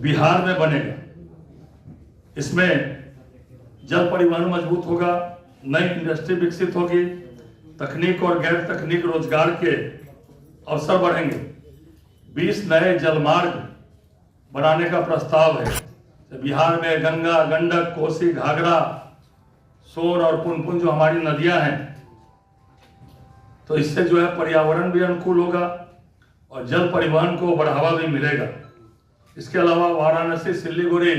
बिहार में बनेगा। इसमें जल परिवहन मजबूत होगा, नई इंडस्ट्री विकसित होगी, तकनीक और गैर तकनीक रोजगार के अवसर बढ़ेंगे। 20 नए जलमार्ग बनाने का प्रस्ताव है। बिहार में गंगा, गंडक, कोसी, घाघरा, सोन और पुनपुन जो हमारी नदियां हैं, तो इससे जो है पर्यावरण भी अनुकूल होगा और जल परिवहन को बढ़ावा भी मिलेगा। इसके अलावा वाराणसी सिलीगुड़ी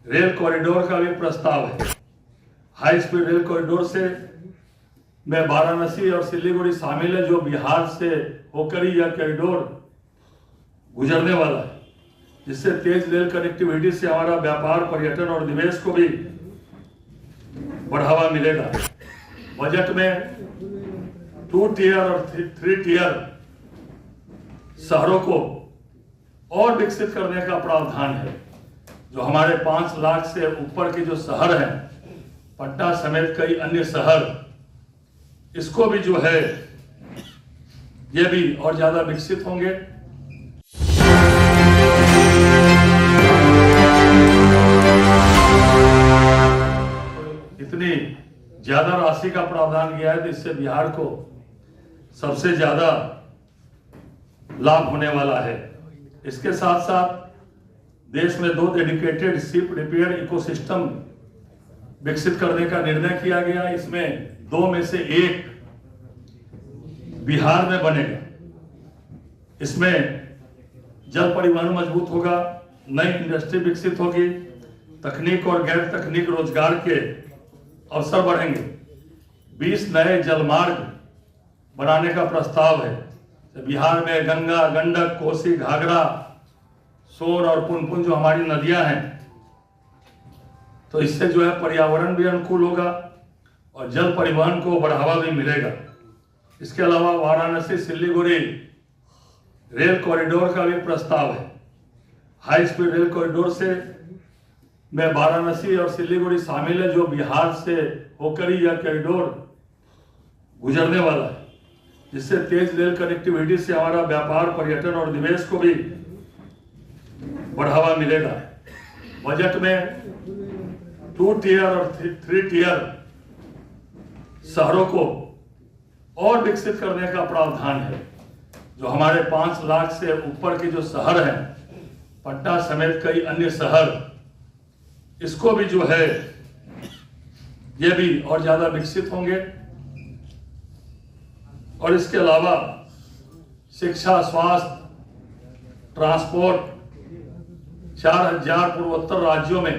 रेल कॉरिडोर का भी प्रस्ताव है। हाई स्पीड रेल कॉरिडोर से में वाराणसी और सिलीगुड़ी शामिल है, जो बिहार से होकर ही यह कॉरिडोर गुजरने वाला है, जिससे तेज रेल कनेक्टिविटी से हमारा व्यापार, पर्यटन और निवेश को भी बढ़ावा मिलेगा। बजट में 2 टियर और 3 टियर शहरों को और विकसित करने का प्रावधान है। जो हमारे 5 लाख से ऊपर के जो शहर हैं, पटना समेत कई अन्य शहर, इसको भी जो है ये भी और ज्यादा विकसित होंगे। इतनी ज्यादा राशि का प्रावधान किया है तो इससे बिहार को सबसे ज्यादा लाभ होने वाला है। इसके साथ साथ देश में 2 डेडिकेटेड शिप रिपेयर इकोसिस्टम विकसित करने का निर्णय किया गया। इसमें 2 में से 1 बिहार में बनेगा। इसमें जल परिवहन मजबूत होगा, नई इंडस्ट्री विकसित होगी, तकनीक और गैर तकनीक रोजगार के अवसर बढ़ेंगे। 20 नए जलमार्ग बनाने का प्रस्ताव है। बिहार में गंगा, गंडक, कोसी, घाघरा, सोन और पुनपुन जो हमारी नदियां हैं, तो इससे जो है पर्यावरण भी अनुकूल होगा और जल परिवहन को बढ़ावा भी मिलेगा। इसके अलावा वाराणसी सिलीगुड़ी रेल कॉरिडोर का भी प्रस्ताव है। हाई स्पीड रेल कॉरिडोर से में वाराणसी और सिलीगुड़ी शामिल है, जो बिहार से होकर ही यह कॉरिडोर गुजरने वाला है, जिससे तेज रेल कनेक्टिविटी से हमारा व्यापार, पर्यटन और निवेश को भी बढ़ावा मिलेगा। बजट में 2 टियर और 3 टियर शहरों को और विकसित करने का प्रावधान है। जो हमारे 5 लाख से ऊपर के जो शहर हैं, पटना समेत कई अन्य शहर, इसको भी जो है ये भी और ज्यादा विकसित होंगे। और इसके अलावा शिक्षा, स्वास्थ्य, ट्रांसपोर्ट, 4000 पूर्वोत्तर राज्यों में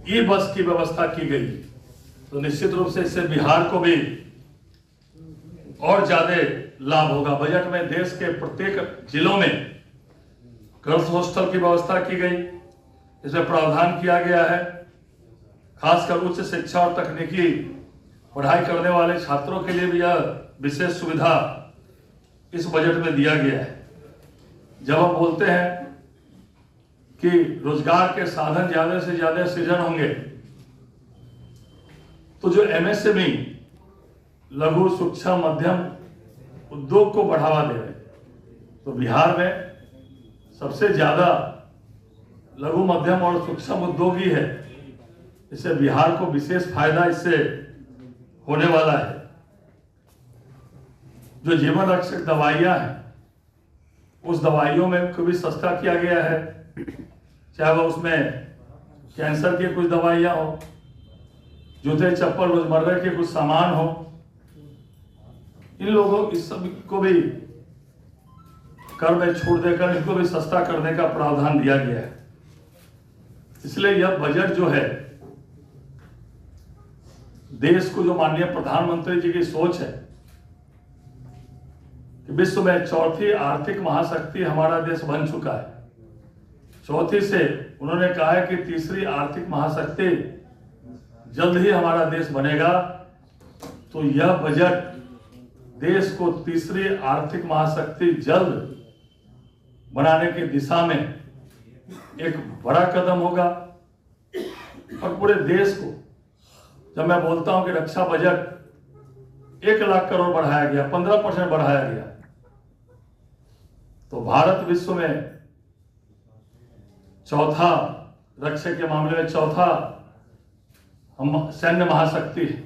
ई-बस की व्यवस्था की गई। तो निश्चित रूप से इससे बिहार को भी और ज्यादा लाभ होगा। बजट में देश के प्रत्येक जिलों में गर्ल्स हॉस्टल की व्यवस्था की गई। इसमें प्रावधान किया गया है, खासकर उच्च शिक्षा और तकनीकी पढ़ाई करने वाले छात्रों के लिए भी यह विशेष सुविधा इस बजट में दिया गया है। जब हम बोलते हैं कि रोजगार के साधन ज्यादा से ज्यादा सृजन होंगे, तो जो एमएसएमई, लघु सूक्ष्म मध्यम उद्योग को बढ़ावा दे रहे, तो बिहार में सबसे ज्यादा लघु मध्यम और सूक्ष्म उद्योग ही है। इससे बिहार को विशेष फायदा इससे होने वाला है। जो जीवन रक्षक दवाइयां हैं, उस दवाइयों में को भी सस्ता किया गया है, चाहे वह उसमें कैंसर की कुछ दवाइयां हो, जूते चप्पल रोजमर्रा के कुछ सामान हो, इन लोगों इस सब को भी कर में छूट देकर इनको भी सस्ता करने का प्रावधान दिया गया है। इसलिए यह बजट जो है, देश को जो माननीय प्रधानमंत्री जी की सोच है कि विश्व में 4थी आर्थिक महाशक्ति हमारा देश बन चुका है, 4थी से उन्होंने कहा है कि 3री आर्थिक महाशक्ति जल्द ही हमारा देश बनेगा। तो यह बजट देश को 3री आर्थिक महाशक्ति जल्द बनाने की दिशा में एक बड़ा कदम होगा। और पूरे देश को, जब मैं बोलता हूं कि रक्षा बजट 1 लाख करोड़ बढ़ाया गया, 15% बढ़ाया गया, तो भारत विश्व में चौथा, रक्षा के मामले में चौथा हम सैन्य महाशक्ति है।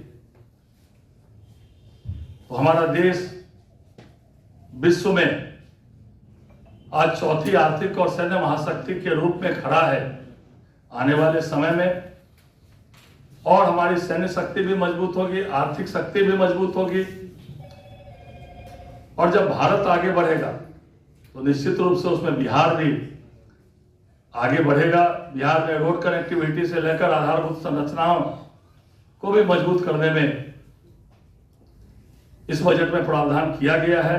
तो हमारा देश विश्व में आज चौथी आर्थिक और सैन्य महाशक्ति के रूप में खड़ा है। आने वाले समय में और हमारी सैन्य शक्ति भी मजबूत होगी, आर्थिक शक्ति भी मजबूत होगी, और जब भारत आगे बढ़ेगा तो निश्चित रूप से उसमें बिहार भी आगे बढ़ेगा। बिहार में रोड कनेक्टिविटी से लेकर आधारभूत संरचनाओं को भी मजबूत करने में इस बजट में प्रावधान किया गया है।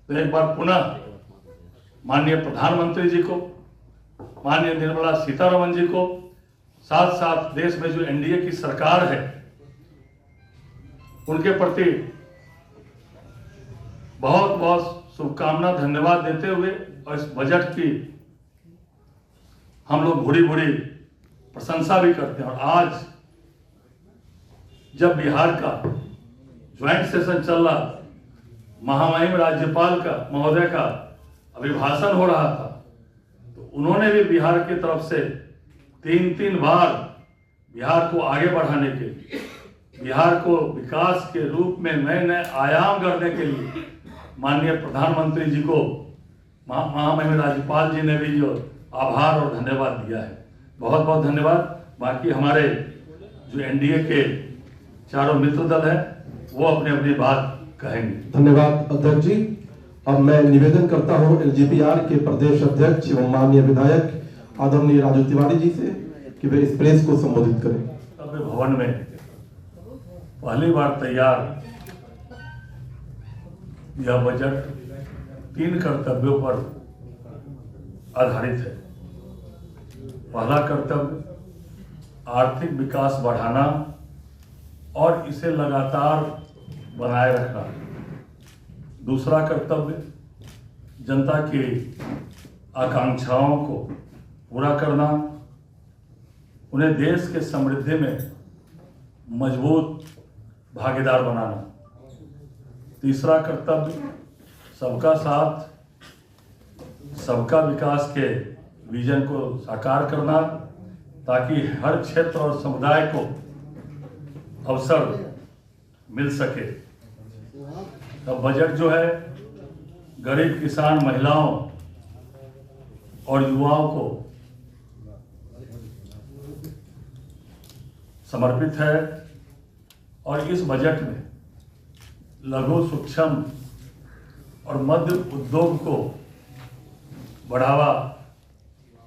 तो एक बार पुनः माननीय प्रधानमंत्री जी को, माननीय निर्मला सीतारमण जी को, साथ साथ देश में जो एनडीए की सरकार है उनके प्रति बहुत बहुत शुभकामना, धन्यवाद देते हुए, और इस बजट की हम लोग बड़ी बड़ी प्रशंसा भी करते हैं। और आज जब बिहार का ज्वाइंट सेशन चल रहा, महामहिम राज्यपाल का महोदय का अभिभाषण हो रहा था, तो उन्होंने भी बिहार की तरफ से तीन बार बिहार को आगे बढ़ाने के लिए, बिहार को विकास के रूप में नए नए आयाम करने के लिए माननीय प्रधानमंत्री जी को, महामहिम राज्यपाल जी ने भी जो आभार और धन्यवाद दिया है। बहुत बहुत धन्यवाद। बाकी हमारे जो एनडीए के चारों मित्र दल है वो अपनी अपनी बात कहेंगे। धन्यवाद अध्यक्ष जी। अब मैं निवेदन करता हूं एलजेपीआर के प्रदेश अध्यक्ष एवं माननीय विधायक आदरणीय राजू तिवारी जी से कि वे इस प्रेस को संबोधित करें। कर्तव्य भवन में पहली बार तैयार यह बजट 3 कर्तव्यों पर आधारित है। पहला कर्तव्य आर्थिक विकास बढ़ाना और इसे लगातार बनाए रखना। दूसरा कर्तव्य जनता की आकांक्षाओं को पूरा करना, उन्हें देश के समृद्धि में मजबूत भागीदार बनाना। तीसरा कर्तव्य सबका साथ सबका विकास के विजन को साकार करना, ताकि हर क्षेत्र और समुदाय को अवसर मिल सके। तब बजट जो है गरीब, किसान, महिलाओं और युवाओं को समर्पित है। और इस बजट में लघु, सूक्ष्म और मध्य उद्योग को बढ़ावा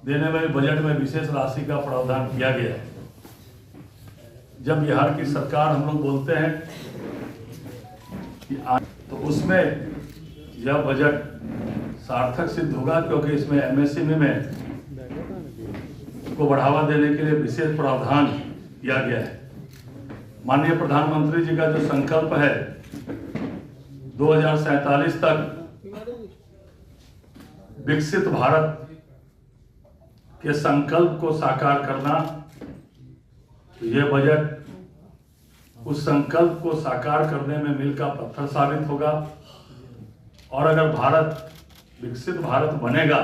देने में बजट में विशेष राशि का प्रावधान किया गया है। जब बिहार की सरकार हम लोग बोलते हैं कि तो उसमें यह बजट सार्थक सिद्ध होगा, क्योंकि इसमें एमएसएमई में को बढ़ावा देने के लिए विशेष प्रावधान किया गया है। माननीय प्रधानमंत्री जी का जो संकल्प है 2047 तक विकसित भारत के संकल्प को साकार करना, तो यह बजट उस संकल्प को साकार करने में मील का पत्थर साबित होगा। और अगर भारत विकसित भारत बनेगा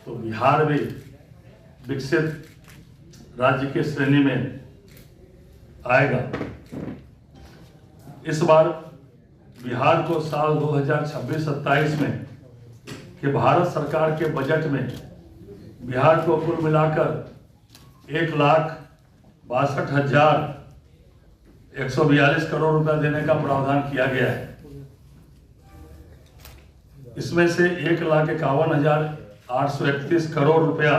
तो बिहार भी विकसित राज्य की श्रेणी में आएगा। इस बार बिहार को साल 2026-27 में कि भारत सरकार के बजट में बिहार को कुल मिलाकर 1,62,142 करोड़ रुपया देने का प्रावधान किया गया है। इसमें से 1,51,831 करोड़ रुपया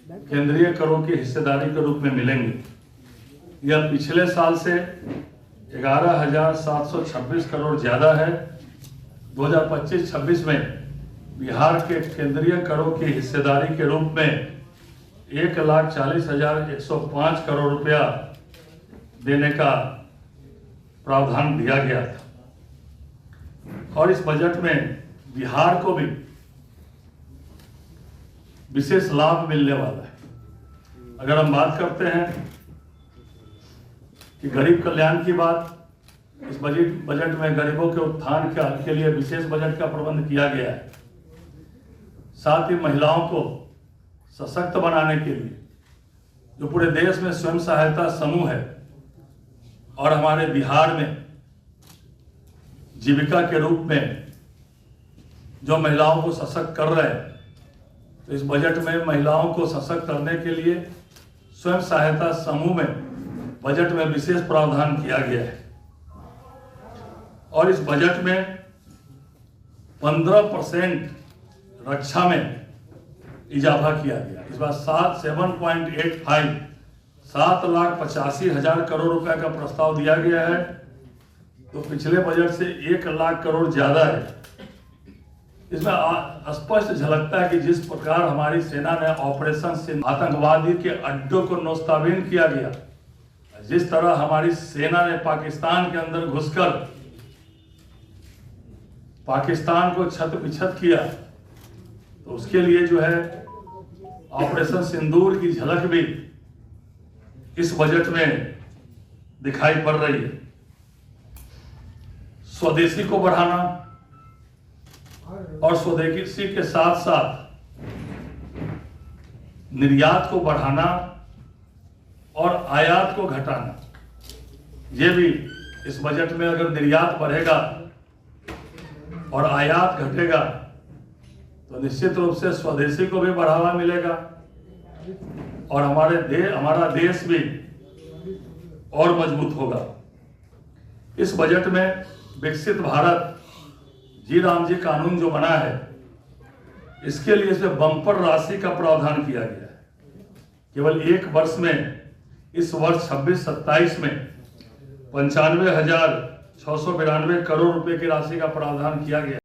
केंद्रीय करों की हिस्सेदारी के रूप में मिलेंगे। यह पिछले साल से 11,726 करोड़ ज्यादा है। 2025-26 में बिहार के केंद्रीय करों की हिस्सेदारी के रूप में 1,40,105 करोड़ रुपया देने का प्रावधान दिया गया था। और इस बजट में बिहार को भी विशेष लाभ मिलने वाला है। अगर हम बात करते हैं कि गरीब कल्याण की बात, इस बजट में गरीबों के उत्थान के लिए विशेष बजट का प्रबंध किया गया है। साथ ही महिलाओं को सशक्त बनाने के लिए जो पूरे देश में स्वयं सहायता समूह है और हमारे बिहार में जीविका के रूप में जो महिलाओं को सशक्त कर रहे हैं, तो इस बजट में महिलाओं को सशक्त करने के लिए स्वयं सहायता समूह में बजट में विशेष प्रावधान किया गया है। और इस बजट में 15% रक्षा में इजाफा किया गया। इस बार 7.85 करोड़ रुपए का प्रस्ताव दिया गया है, तो पिछले बजट से 1 लाख करोड़ ज्यादा है। इसमें स्पष्ट झलकता है कि जिस प्रकार हमारी सेना ने ऑपरेशन से आतंकवादी के अड्डों को नोस्ताबीन किया गया, जिस तरह हमारी सेना ने पाकिस्तान के अंदर घुसकर पाकिस्तान को छत बिछत किया, तो उसके लिए जो है ऑपरेशन सिंदूर की झलक भी इस बजट में दिखाई पड़ रही है। स्वदेशी को बढ़ाना और स्वदेशी के साथ साथ निर्यात को बढ़ाना और आयात को घटाना, ये भी इस बजट में अगर निर्यात बढ़ेगा और आयात घटेगा तो निश्चित रूप से स्वदेशी को भी बढ़ावा मिलेगा और हमारा देश भी और मजबूत होगा। इस बजट में विकसित भारत जी राम जी कानून जो बना है, इसके लिए इसमें बम्पर राशि का प्रावधान किया गया है। केवल एक वर्ष में, इस वर्ष 26-27 में 95,692 करोड़ रुपए की राशि का प्रावधान किया गया।